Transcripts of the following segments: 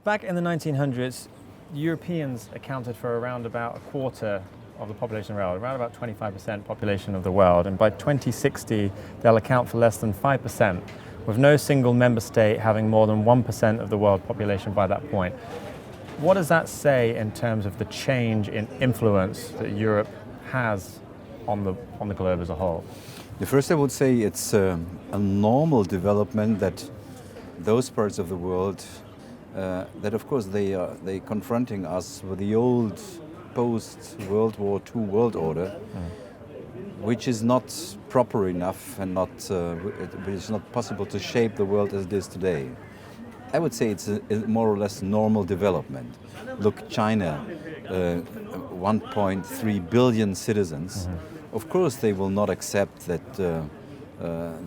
Back in the 1900s, Europeans accounted for around about a quarter of the population of the world, around about 25% population of the world, and by 2060 they'll account for less than 5%, with no single member state having more than 1% of the world population by that point. What does that say in terms of the change in influence that Europe has on the globe as a whole? The first, I would say it's a normal development that those parts of the world that of course they confronting us with the old post-World War II world order, which is not proper enough and which is not possible to shape the world as it is today. I would say it's a more or less normal development. Look, China, 1.3 billion citizens. Of course, they will not accept that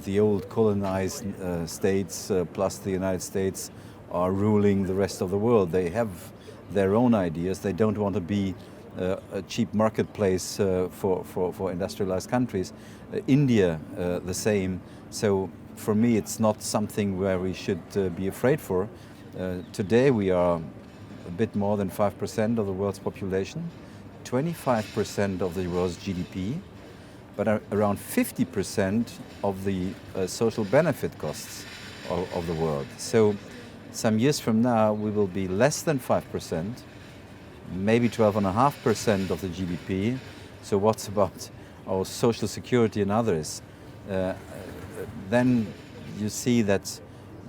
the old colonized states plus the United States are ruling the rest of the world. They have their own ideas. They don't want to be a cheap marketplace for industrialized countries. India, the same. So for me, it's not something where we should be afraid for. Today, we are a bit more than 5% of the world's population, 25% of the world's GDP, but around 50% of the social benefit costs of the world. So some years from now, we will be less than 5%, maybe 12.5% of the GDP. So what's about our social security and others? Then you see that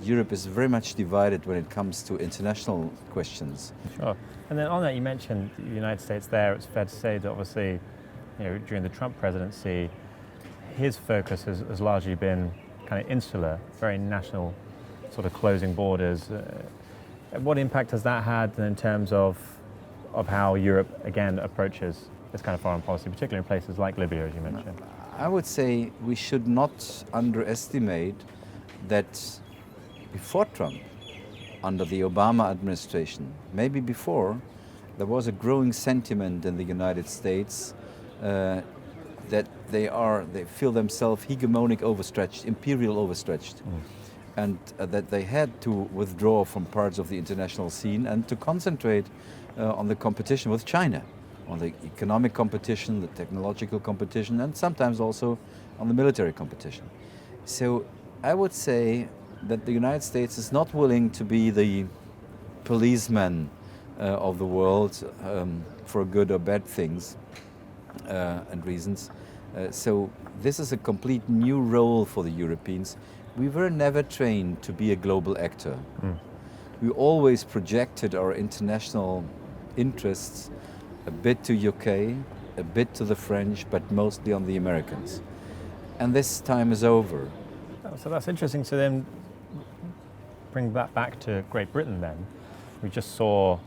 Europe is very much divided when it comes to international questions. Sure. And then on that, you mentioned the United States there. It's fair to say that obviously, during the Trump presidency, his focus has largely been kind of insular, very national, sort of closing borders. What impact has that had in terms of how Europe, again, approaches this kind of foreign policy, particularly in places like Libya, as you mentioned? I would say we should not underestimate that before Trump, under the Obama administration, maybe before, there was a growing sentiment in the United States that they feel themselves hegemonic overstretched, imperial overstretched, and that they had to withdraw from parts of the international scene and to concentrate on the competition with China, on the economic competition, the technological competition, and sometimes also on the military competition. So I would say that the United States is not willing to be the policeman of the world for good or bad things and reasons. So this is a complete new role for the Europeans. We were never trained to be a global actor. We always projected our international interests a bit to UK, a bit to the French, but mostly on the Americans. And this time is over. So that's interesting to then bring that back to Great Britain then. We just saw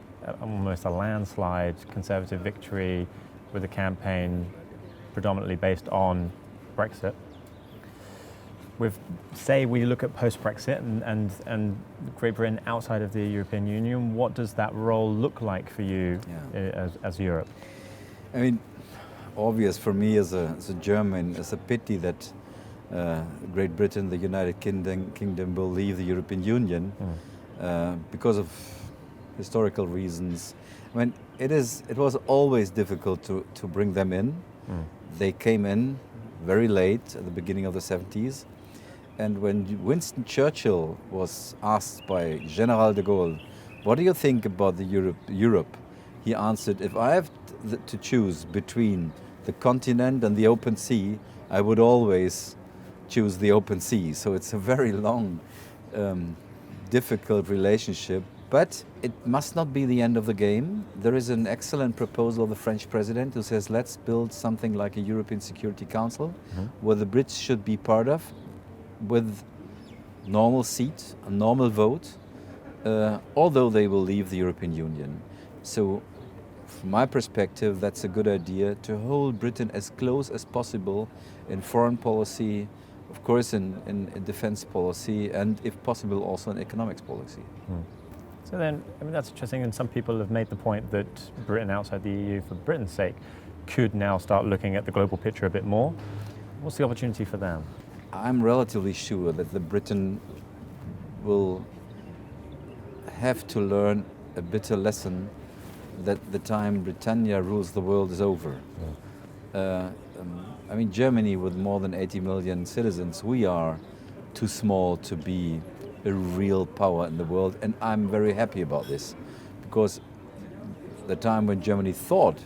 almost a landslide Conservative victory with a campaign predominantly based on Brexit. Say we look at post-Brexit and Great Britain outside of the European Union, what does that role look like for you as Europe? I mean, obvious for me as a German, it's a pity that Great Britain, the United Kingdom will leave the European Union because of historical reasons. I mean, it was always difficult to bring them in. They came in very late at the beginning of the 70s. And when Winston Churchill was asked by General de Gaulle, what do you think about the Europe? He answered, if I have to choose between the continent and the open sea, I would always choose the open sea. So it's a very long, difficult relationship, but it must not be the end of the game. There is an excellent proposal of the French president who says, let's build something like a European Security Council where the Brits should be part of, with normal seat, a normal vote, although they will leave the European Union. So from my perspective, that's a good idea to hold Britain as close as possible in foreign policy, of course in defense policy, and if possible also in economics policy. So then, I mean, that's interesting, and some people have made the point that Britain outside the EU, for Britain's sake, could now start looking at the global picture a bit more. What's the opportunity for them? I'm relatively sure that the Britain will have to learn a bitter lesson that the time Britannia rules the world is over. I mean, Germany with more than 80 million citizens, we are too small to be a real power in the world, and I'm very happy about this, because the time when Germany thought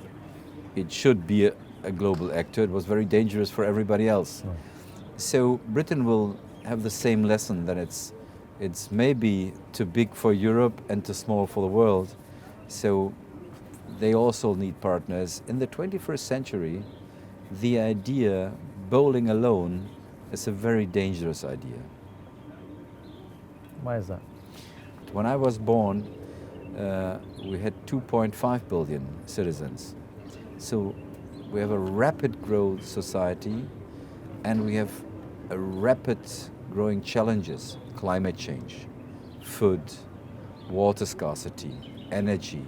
it should be a global actor, it was very dangerous for everybody else. So Britain will have the same lesson, that it's maybe too big for Europe and too small for the world. So they also need partners. In the 21st century, the idea bowling alone is a very dangerous idea. Why is that? When I was born, we had 2.5 billion citizens. So we have a rapid growth society, and we have a rapid growing challenges: climate change, food, water scarcity, energy.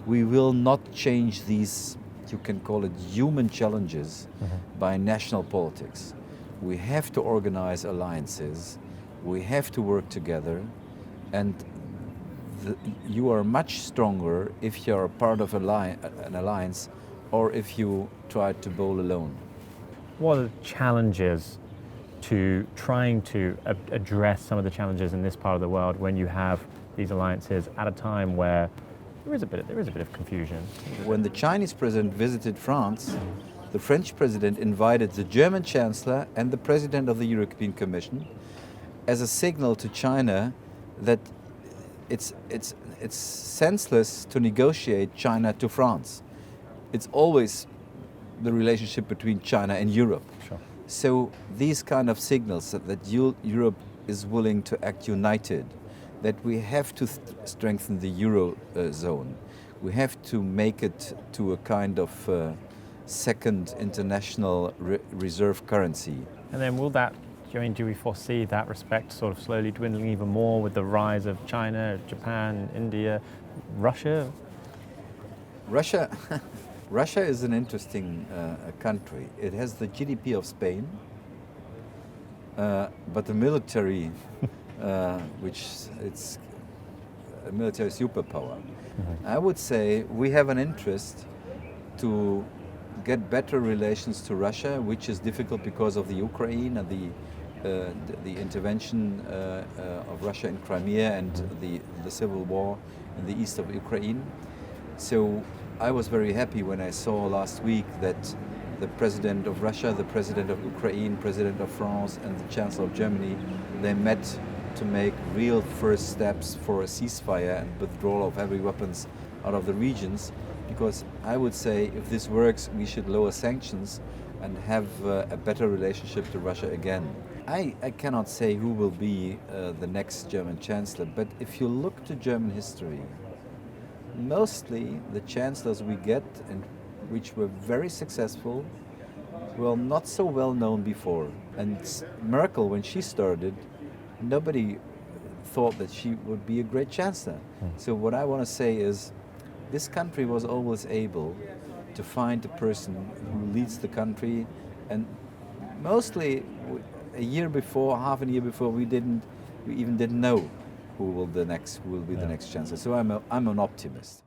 We will not change these, you can call it human challenges, by national politics. We have to organize alliances, we have to work together, and you are much stronger if you are part of an alliance or if you try to bowl alone. What are the challenges to trying to address some of the challenges in this part of the world when you have these alliances at a time where there is a bit of confusion? When the Chinese president visited France, the French president invited the German chancellor and the president of the European Commission as a signal to China that it's senseless to negotiate China to France. It's always the relationship between China and Europe. Sure. So these kind of signals that Europe is willing to act united, that we have to strengthen the Eurozone, we have to make it to a kind of second international reserve currency. And then do we foresee that respect sort of slowly dwindling even more with the rise of China, Japan, India, Russia? Russia is an interesting country. It has the GDP of Spain, but the military, which it's a military superpower. I would say we have an interest to get better relations to Russia, which is difficult because of the Ukraine and the intervention of Russia in Crimea and the civil war in the east of Ukraine. So I was very happy when I saw last week that the president of Russia, the president of Ukraine, president of France, and the chancellor of Germany, they met to make real first steps for a ceasefire and withdrawal of heavy weapons out of the regions. Because I would say if this works, we should lower sanctions and have a better relationship to Russia again. I cannot say who will be the next German chancellor, but if you look to German history, mostly the chancellors we get, and which were very successful, were not so well known before. And Merkel, when she started, nobody thought that she would be a great chancellor. So what I want to say is, this country was always able to find a person who leads the country, and mostly a year before, half a year before, we even didn't know who will be the next chancellor. So I'm an optimist.